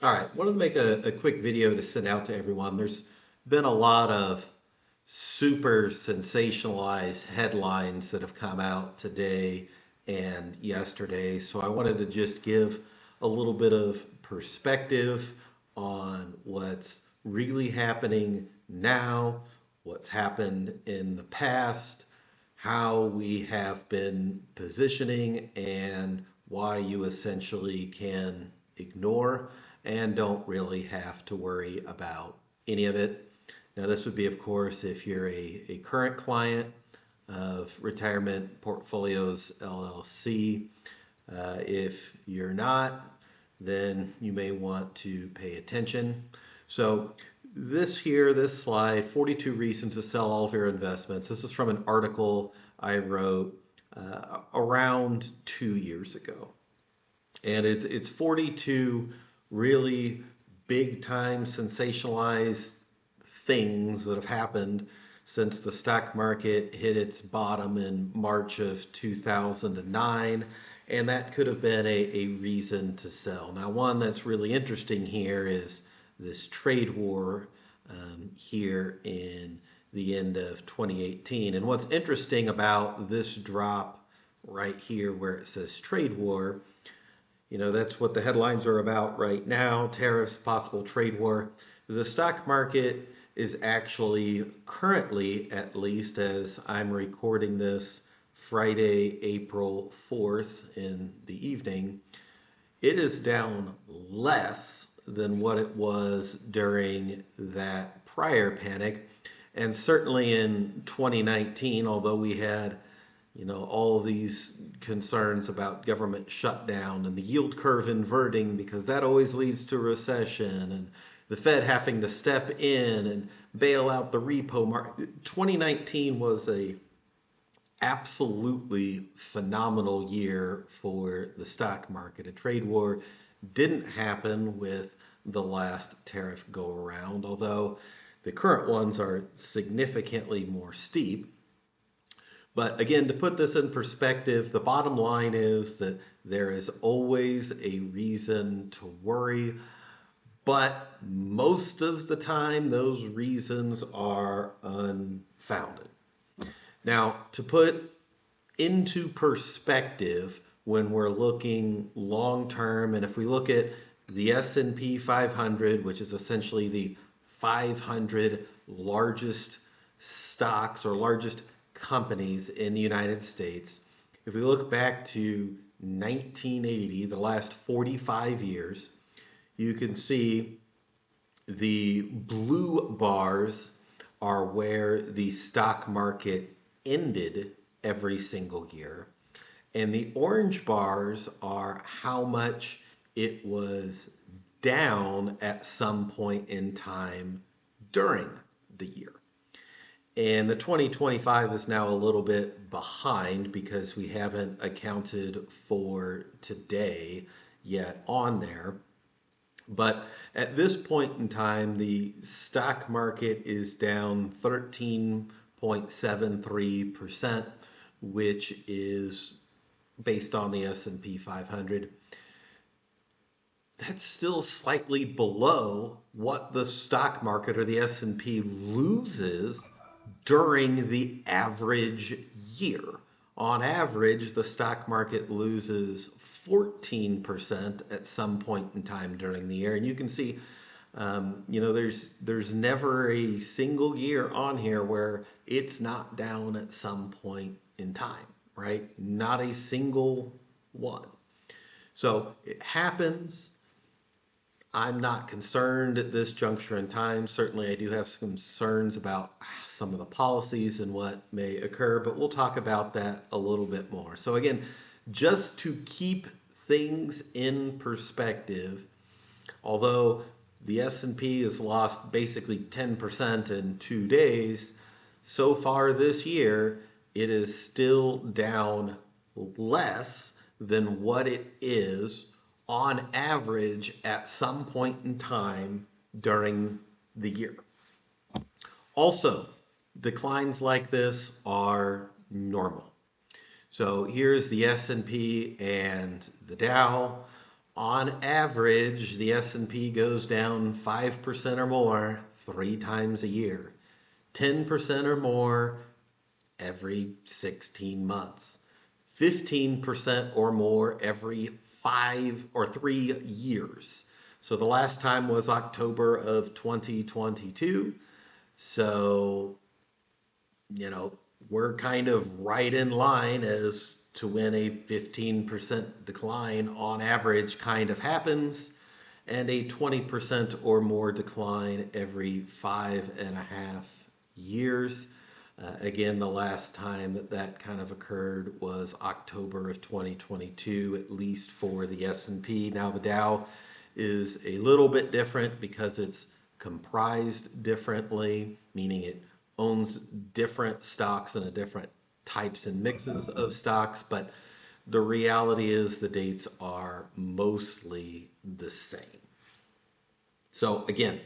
All right, wanted to make a quick video to send out to everyone. There's been a lot of super sensationalized headlines that have come out today and yesterday. So I wanted to just give a little bit of perspective on what's really happening now, what's happened in the past, how we have been positioning, and why you essentially can ignore and don't really have to worry about any of it. Now, this would be, of course, if you're a current client of Retirement Portfolios LLC. If you're not, then you may want to pay attention. So, this slide, 42 reasons to sell all of your investments. This is from an article I wrote around 2 years ago. And it's 42 really big time sensationalized things that have happened since the stock market hit its bottom in March of 2009. And that could have been a reason to sell. Now, one that's really interesting here is this trade war here in the end of 2018. And what's interesting about this drop right here where it says trade war, that's what the headlines are about right now: tariffs, possible trade war. The stock market is actually currently, at least as I'm recording this Friday, April 4th in the evening, it is down less than what it was during that prior panic. And certainly in 2019, although we had all of these concerns about government shutdown and the yield curve inverting because that always leads to recession, and the Fed having to step in and bail out the repo market. 2019 was a absolutely phenomenal year for the stock market. A trade war didn't happen with the last tariff go around, although the current ones are significantly more steep. But again, to put this in perspective, the bottom line is that there is always a reason to worry, but most of the time those reasons are unfounded. Now, to put into perspective, when we're looking long term, and if we look at the S&P 500, which is essentially the 500 largest stocks or largest companies in the United States, if we look back to 1980, the last 45 years, you can see the blue bars are where the stock market ended every single year, and the orange bars are how much it was down at some point in time during the year. And the 2025 is now a little bit behind because we haven't accounted for today yet on there. But at this point in time, the stock market is down 13.73%, which is based on the S&P 500. That's still slightly below what the stock market or the S&P loses during the average year. On average, the stock market loses 14% at some point in time during the year. And you can see, there's never a single year on here where it's not down at some point in time, right? Not a single one. So it happens. I'm not concerned at this juncture in time. Certainly, I do have some concerns about some of the policies and what may occur, but we'll talk about that a little bit more. So again, just to keep things in perspective, although the S&P has lost basically 10% in 2 days, so far this year, it is still down less than what it is on average at some point in time during the year. Also, declines like this are normal. So here's the S&P and the Dow. On average, the S&P goes down 5% or more 3 times a year, 10% or more every 16 months, 15% or more every 3 years. So the last time was October of 2022. So, we're kind of right in line as to when a 15% decline on average kind of happens, and a 20% or more decline every 5.5 years. Again, the last time that kind of occurred was October of 2022, at least for the S&P. Now the Dow is a little bit different because it's comprised differently, meaning it owns different stocks and a different types and mixes of stocks, but the reality is the dates are mostly the same. So again,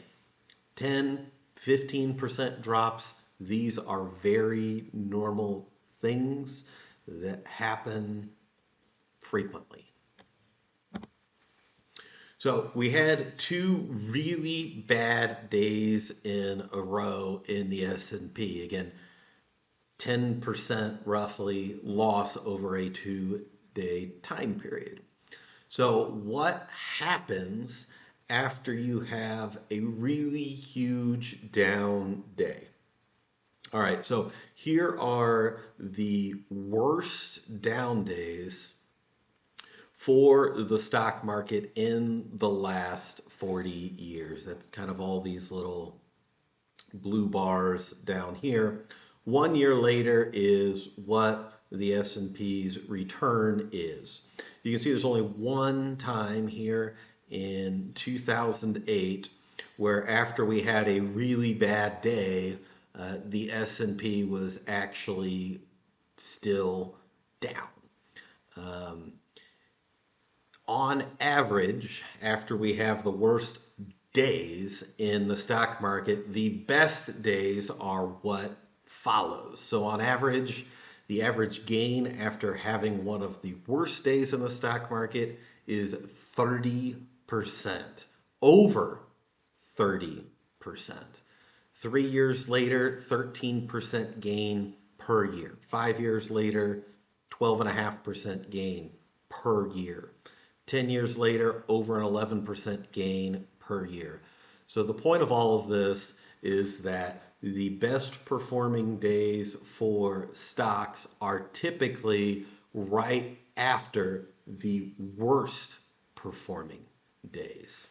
10, 15% drops, these are very normal things that happen frequently. So we had 2 really bad days in a row in the S&P. Again, 10% roughly loss over a 2-day time period. So what happens after you have a really huge down day? All right, so here are the worst down days for the stock market in the last 40 years. That's kind of all these little blue bars down here. 1 year later is what the S&P's return is. You can see there's only one time here in 2008 where after we had a really bad day, the S&P was actually still down. On average, after we have the worst days in the stock market, the best days are what follows. So on average, the average gain after having one of the worst days in the stock market is 30%, over 30%. 3 years later, 13% gain per year. 5 years later, 12.5% gain per year. 10 years later, over an 11% gain per year. So the point of all of this is that the best performing days for stocks are typically right after the worst performing days.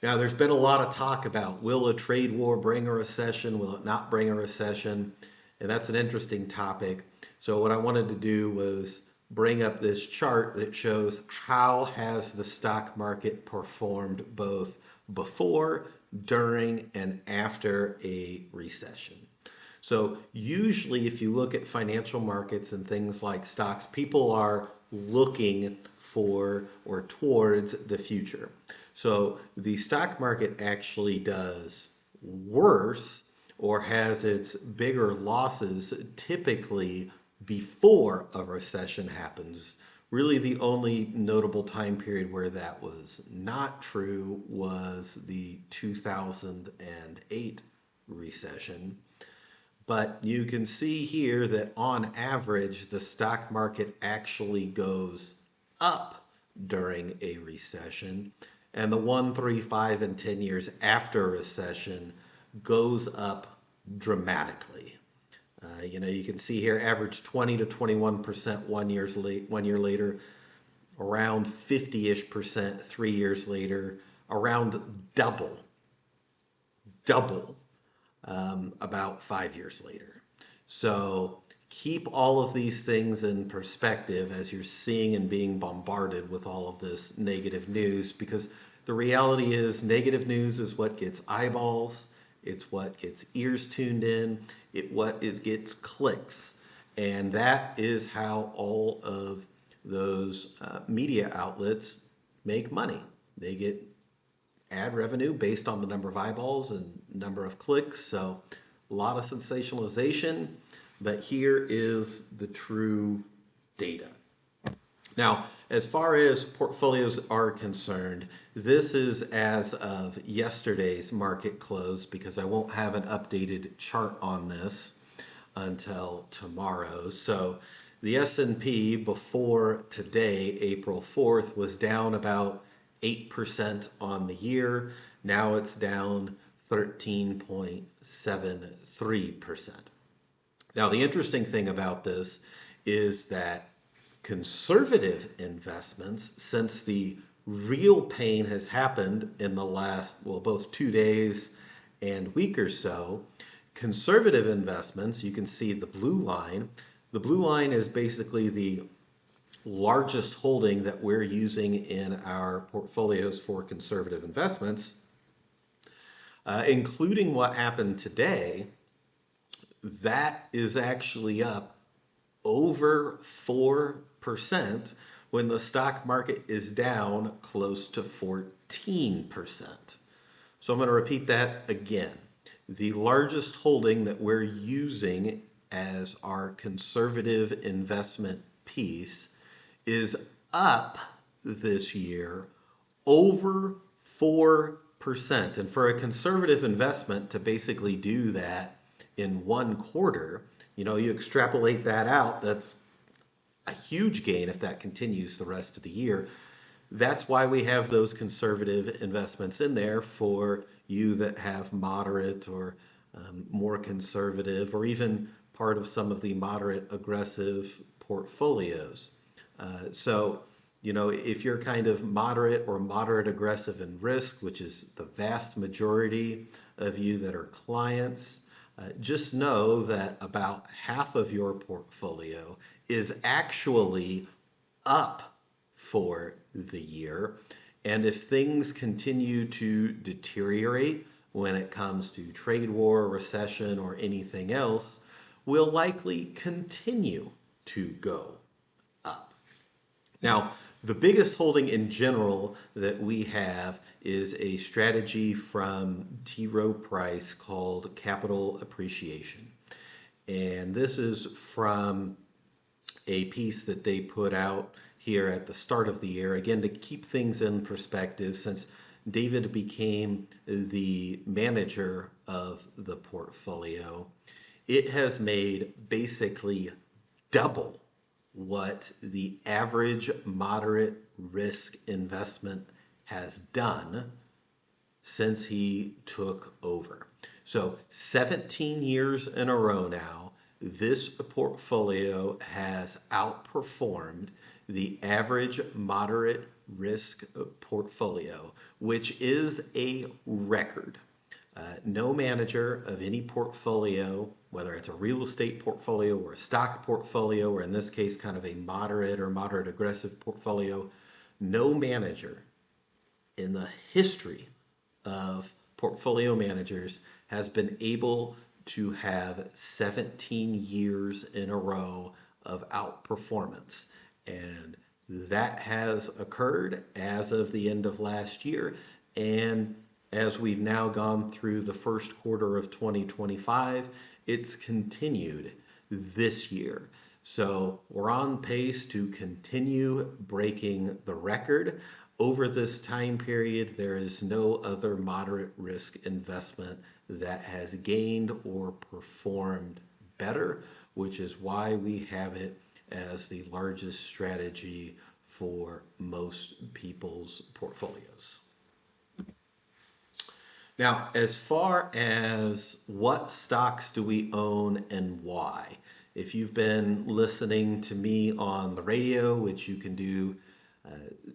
Now, there's been a lot of talk about, will a trade war bring a recession? Will it not bring a recession? And that's an interesting topic. So what I wanted to do was bring up this chart that shows how has the stock market performed both before, during, and after a recession. So usually if you look at financial markets and things like stocks, people are looking for or towards the future. So the stock market actually does worse or has its bigger losses typically before a recession happens. Really the only notable time period where that was not true was the 2008 recession. But you can see here that on average, the stock market actually goes up during a recession, and the 1, 3, 5, and 10 years after a recession goes up dramatically. You can see here average 20 to 21% 1 year later, around 50-ish% 3 years later, around double about 5 years later. So keep all of these things in perspective as you're seeing and being bombarded with all of this negative news, because the reality is negative news is what gets eyeballs. It's what gets ears tuned in. Gets clicks. And that is how all of those media outlets make money. They get ad revenue based on the number of eyeballs and number of clicks. So a lot of sensationalization, but here is the true data. Now, as far as portfolios are concerned, this is as of yesterday's market close because I won't have an updated chart on this until tomorrow. So the S&P before today, April 4th, was down about 8% on the year. Now it's down 13.73%. Now, the interesting thing about this is that conservative investments, since the real pain has happened in the last, well, both 2 days and week or so, conservative investments, you can see the blue line. The blue line is basically the largest holding that we're using in our portfolios for conservative investments, including what happened today. That is actually up over 4% when the stock market is down close to 14%. So I'm going to repeat that again. The largest holding that we're using as our conservative investment piece is up this year over 4%. And for a conservative investment to basically do that in one quarter, you extrapolate that out, that's a huge gain if that continues the rest of the year. That's why we have those conservative investments in there for you that have moderate or more conservative, or even part of some of the moderate aggressive portfolios. So, if you're kind of moderate or moderate aggressive in risk, which is the vast majority of you that are clients, just know that about half of your portfolio is actually up for the year. And if things continue to deteriorate when it comes to trade war, recession, or anything else, will likely continue to go up. Now, the biggest holding in general that we have is a strategy from T. Rowe Price called Capital Appreciation. And this is from a piece that they put out here at the start of the year, again, to keep things in perspective, since David became the manager of the portfolio. It has made basically double what the average moderate risk investment has done since he took over. So 17 years in a row now, this portfolio has outperformed the average moderate risk portfolio, which is a record. No manager of any portfolio, whether it's a real estate portfolio or a stock portfolio, or in this case, kind of a moderate or moderate aggressive portfolio, no manager in the history of portfolio managers has been able to have 17 years in a row of outperformance. And that has occurred as of the end of last year. And as we've now gone through the first quarter of 2025, it's continued this year. So we're on pace to continue breaking the record. Over this time period, there is no other moderate risk investment that has gained or performed better, which is why we have it as the largest strategy for most people's portfolios. Now, as far as what stocks do we own and why, if you've been listening to me on the radio, which you can do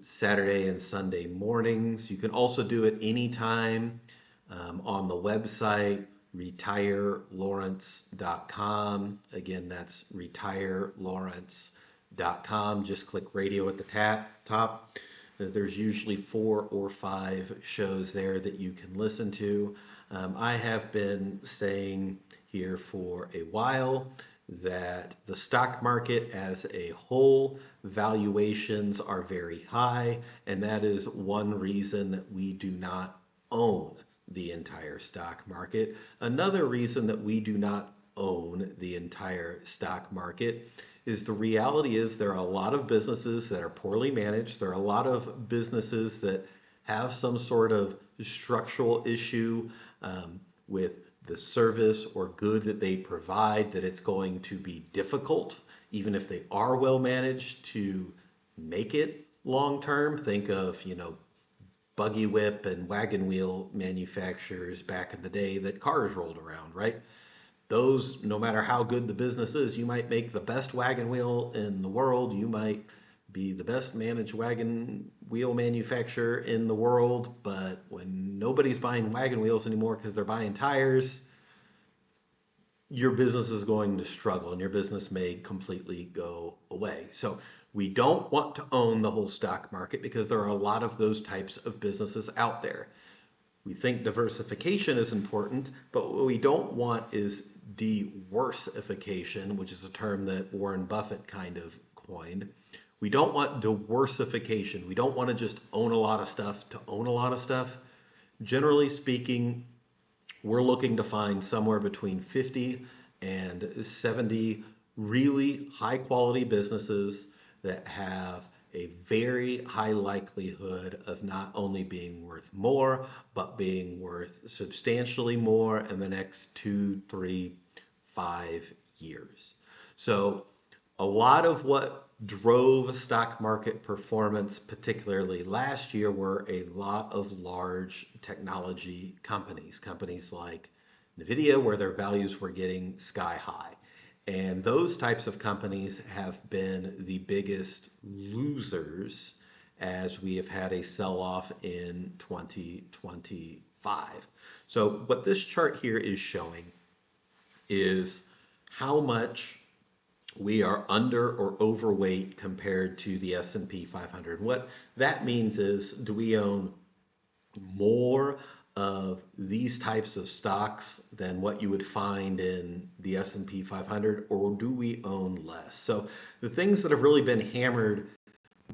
Saturday and Sunday mornings, you can also do it anytime on the website, retirelawrence.com. Again, that's retirelawrence.com. Just click radio at the top. There's usually 4 or 5 shows there that you can listen to. I have been saying here for a while that the stock market as a whole, valuations are very high, and that is one reason that we do not own the entire stock market. Another reason that we do not own the entire stock market is the reality is there are a lot of businesses that are poorly managed. There are a lot of businesses that have some sort of structural issue with the service or good that they provide, that it's going to be difficult, even if they are well managed, to make it long term. Think of, buggy whip and wagon wheel manufacturers back in the day that cars rolled around, right? Those, no matter how good the business is, you might make the best wagon wheel in the world. You might be the best managed wagon wheel manufacturer in the world. But when nobody's buying wagon wheels anymore because they're buying tires, your business is going to struggle and your business may completely go away. So we don't want to own the whole stock market because there are a lot of those types of businesses out there. We think diversification is important, but what we don't want is diversification, which is a term that Warren Buffett kind of coined. We don't want diversification. We don't want to just own a lot of stuff to own a lot of stuff. Generally speaking, we're looking to find somewhere between 50 and 70 really high quality businesses that have a very high likelihood of not only being worth more, but being worth substantially more in the next 2, 3, 5 years. So a lot of what drove stock market performance, particularly last year, were a lot of large technology companies, companies like NVIDIA, where their values were getting sky high. And those types of companies have been the biggest losers as we have had a sell-off in 2025. So what this chart here is showing is how much we are under or overweight compared to the S&P 500. What that means is, do we own more of these types of stocks than what you would find in the S&P 500, or do we own less? So the things that have really been hammered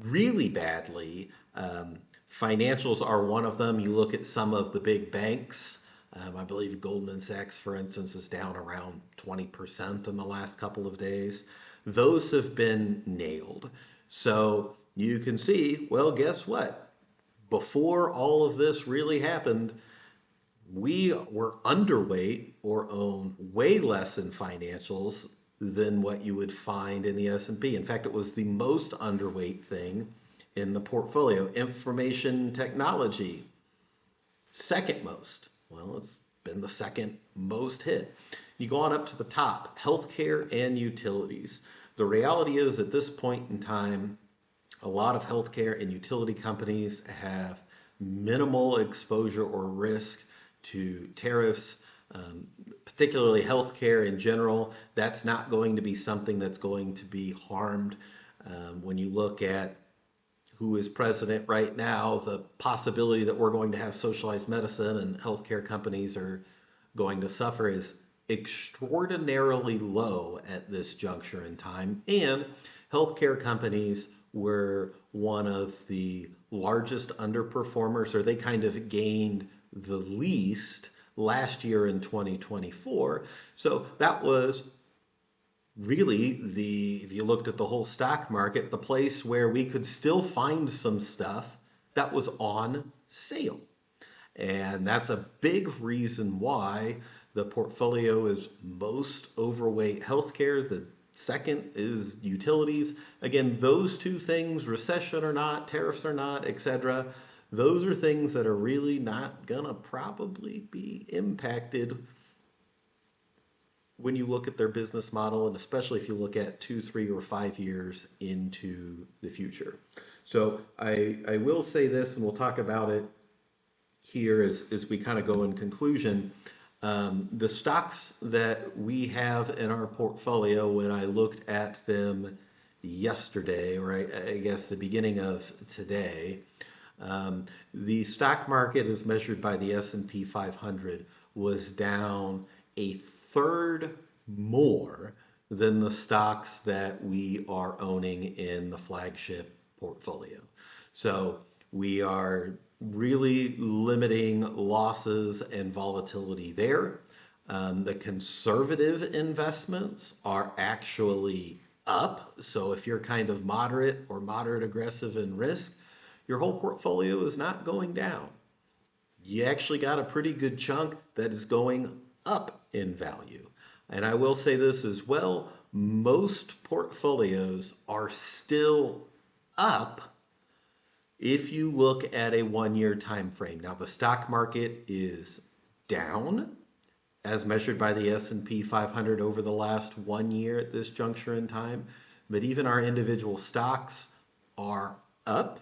really badly, financials are one of them. You look at some of the big banks. I believe Goldman Sachs, for instance, is down around 20% in the last couple of days. Those have been nailed. So you can see, well, guess what? Before all of this really happened, we were underweight or own way less in financials than what you would find in the S&P. In fact, it was the most underweight thing in the portfolio. Information technology, second most. Well, it's been the second most hit. You go on up to the top, healthcare and utilities. The reality is, at this point in time, a lot of healthcare and utility companies have minimal exposure or risk to tariffs, particularly healthcare in general. That's not going to be something that's going to be harmed. When you look at who is president right now, the possibility that we're going to have socialized medicine and healthcare companies are going to suffer is extraordinarily low at this juncture in time. And healthcare companies were one of the largest underperformers, or they kind of gained the least last year in 2024. So that was really if you looked at the whole stock market, the place where we could still find some stuff that was on sale. And that's a big reason why the portfolio is most overweight healthcare. The second is utilities. Again, those two things, recession or not, tariffs or not, etc., those are things that are really not gonna probably be impacted when you look at their business model, and especially if you look at 2, 3, or 5 years into the future. So I will say this, and we'll talk about it here as we kind of go in conclusion. The stocks that we have in our portfolio, when I looked at them yesterday, or I guess the beginning of today, the stock market as measured by the S&P 500 was down a third more than the stocks that we are owning in the flagship portfolio. So we are really limiting losses and volatility there. The conservative investments are actually up. So if you're kind of moderate or moderate aggressive in risk, your whole portfolio is not going down. You actually got a pretty good chunk that is going up in value. And I will say this as well, most portfolios are still up if you look at a 1 year time frame. Now the stock market is down as measured by the S&P 500 over the last 1 year at this juncture in time, but even our individual stocks are up,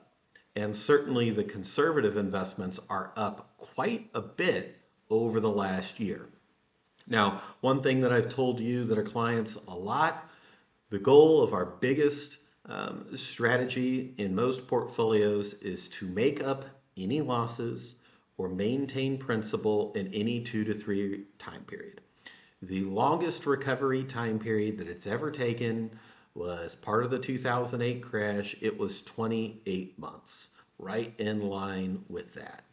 and certainly the conservative investments are up quite a bit over the last year. Now, one thing that I've told you that our clients a lot, the goal of our biggest strategy in most portfolios is to make up any losses or maintain principal in any 2 to 3 time period. The longest recovery time period that it's ever taken was part of the 2008 crash. It was 28 months, right in line with that.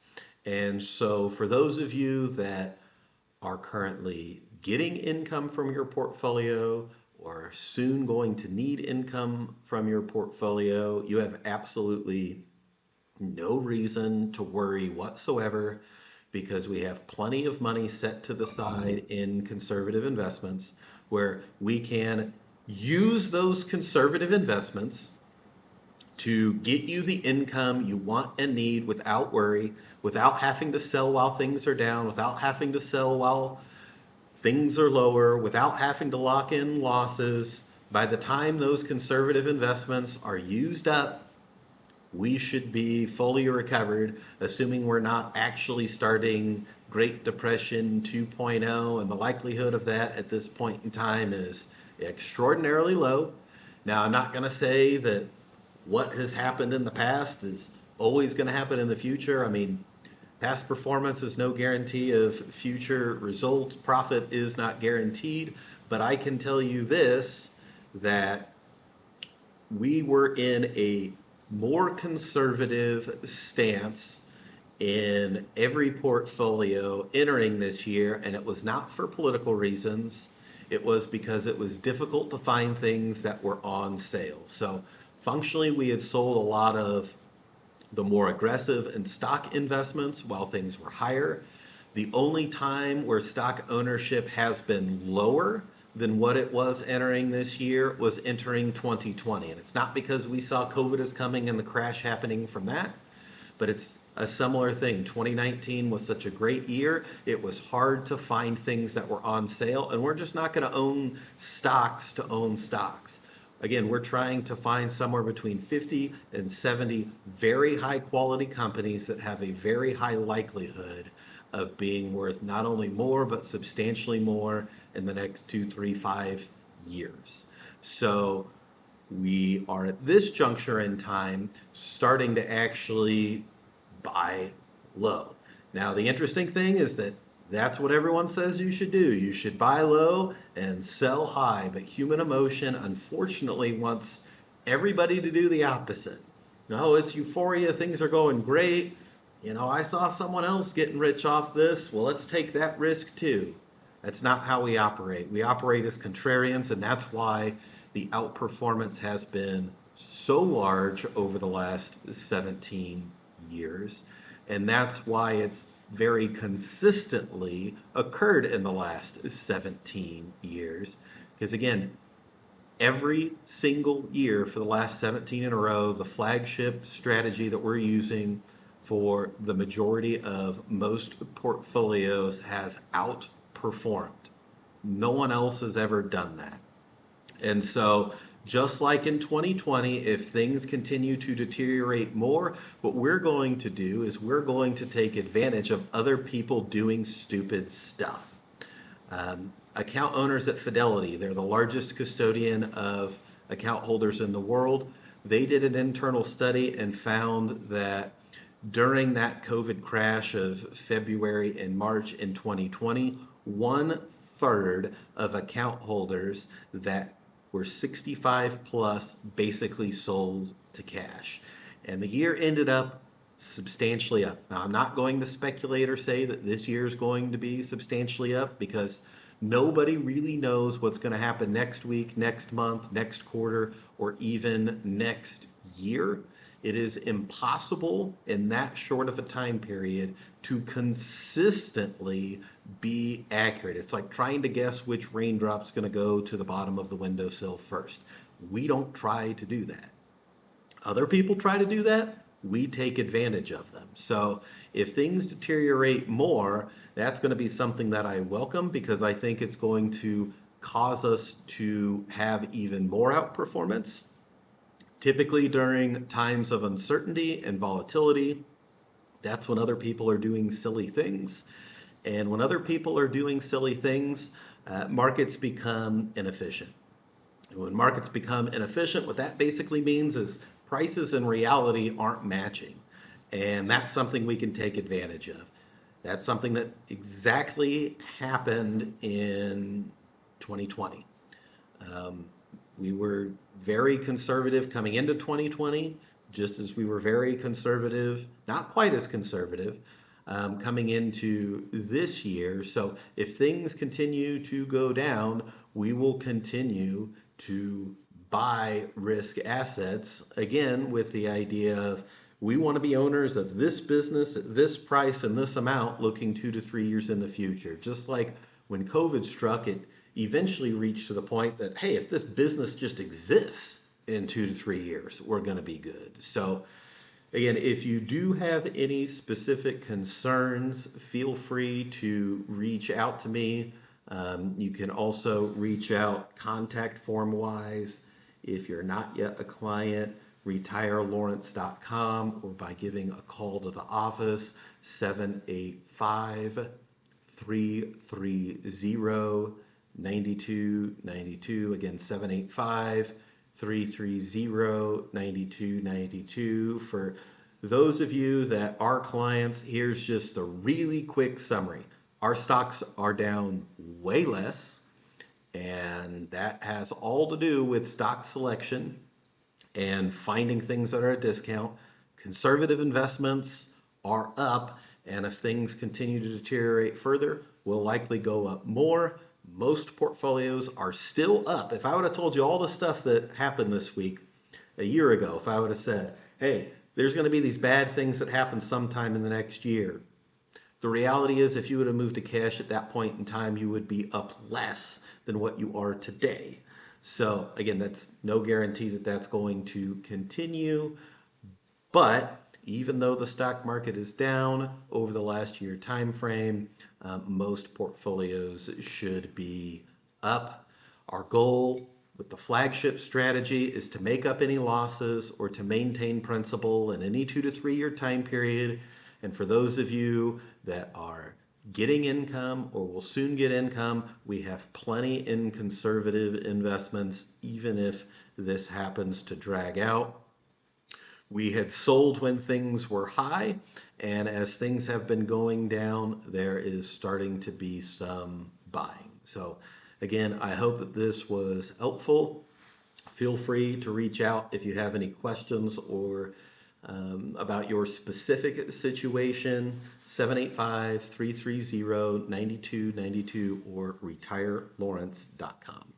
And so for those of you that are currently getting income from your portfolio or soon going to need income from your portfolio, you have absolutely no reason to worry whatsoever because we have plenty of money set to the side in conservative investments where we can use those conservative investments to get you the income you want and need without worry, without having to sell while things are down, without having to sell while things are lower, without having to lock in losses. By the time those conservative investments are used up, we should be fully recovered, assuming we're not actually starting Great Depression 2.0, and the likelihood of that at this point in time is extraordinarily low. Now, I'm not going to say that what has happened in the past is always going to happen in the future. I mean, past performance is no guarantee of future results. Profit is not guaranteed. But I can tell you this, that we were in a more conservative stance in every portfolio entering this year, and it was not for political reasons. It was because it was difficult to find things that were on sale. So functionally, we had sold a lot of the more aggressive and stock investments while things were higher. The only time where stock ownership has been lower than what it was entering this year was entering 2020. And it's not because we saw COVID is coming and the crash happening from that, but it's a similar thing. 2019 was such a great year. It was hard to find things that were on sale, and we're just not going to own stocks to own stocks. Again, we're trying to find somewhere between 50 and 70 very high quality companies that have a very high likelihood of being worth not only more, but substantially more in the next 2, 3, 5 years. So we are at this juncture in time starting to actually buy low. Now, the interesting thing is that that's what everyone says you should do. You should buy low and sell high. But human emotion, unfortunately, wants everybody to do the opposite. No, it's euphoria. Things are going great. You know, I saw someone else getting rich off this. Well, let's take that risk too. That's not how we operate. We operate as contrarians, and that's why the outperformance has been so large over the last 17 years. And that's why it's very consistently occurred in the last 17 years. Because again, every single year for the last 17 in a row, the flagship strategy that we're using for the majority of most portfolios has outperformed. No one else has ever done that. And so just like in 2020, if things continue to deteriorate more, what we're going to do is we're going to take advantage of other people doing stupid stuff. Account owners at Fidelity, they're the largest custodian of account holders in the world. They did an internal study and found that during that COVID crash of February and March in 2020, 1/3 of account holders that were 65 plus basically sold to cash. And the year ended up substantially up. Now, I'm not going to speculate or say that this year is going to be substantially up because nobody really knows what's going to happen next week, next month, next quarter, or even next year. It is impossible in that short of a time period to consistently be accurate. It's like trying to guess which raindrop's going to go to the bottom of the windowsill first. We don't try to do that. Other people try to do that, we take advantage of them. So if things deteriorate more, that's going to be something that I welcome because I think it's going to cause us to have even more outperformance. Typically during times of uncertainty and volatility, that's when other people are doing silly things. And when other people are doing silly things, markets become inefficient. When markets become inefficient, what that basically means is prices in reality aren't matching. And that's something we can take advantage of. That's something that exactly happened in 2020. Um, we were very conservative coming into 2020, just as we were very conservative, not quite as conservative, coming into this year. So if things continue to go down, we will continue to buy risk assets, again, with the idea of we want to be owners of this business at this price and this amount looking 2 to 3 years in the future. Just like when COVID struck, it eventually reached to the point that, hey, if this business just exists in 2 to 3 years, we're going to be good. So again, if you do have any specific concerns, feel free to reach out to me. You can also reach out contact form wise if you're not yet a client, retirelawrence.com, or by giving a call to the office, 785-330-9292. Again, 785-330-9292. For those of you that are clients, here's just a really quick summary. Our stocks are down way less, and that has all to do with stock selection and finding things that are at a discount. Conservative investments are up, and if things continue to deteriorate further, will likely go up more. Most portfolios are still up. If I would have told you all the stuff that happened this week a year ago, if I would have said, hey, there's going to be these bad things that happen sometime in the next year, the reality is if you would have moved to cash at that point in time, you would be up less than what you are today. So again, that's no guarantee that that's going to continue. But even though the stock market is down over the last year time frame, most portfolios should be up. Our goal with the flagship strategy is to make up any losses or to maintain principal in any 2 to 3 year time period. And for those of you that are getting income or will soon get income, we have plenty in conservative investments, even if this happens to drag out. We had sold when things were high, and as things have been going down, there is starting to be some buying. So again, I hope that this was helpful. Feel free to reach out if you have any questions or about your specific situation, 785-330-9292 or retirelawrence.com.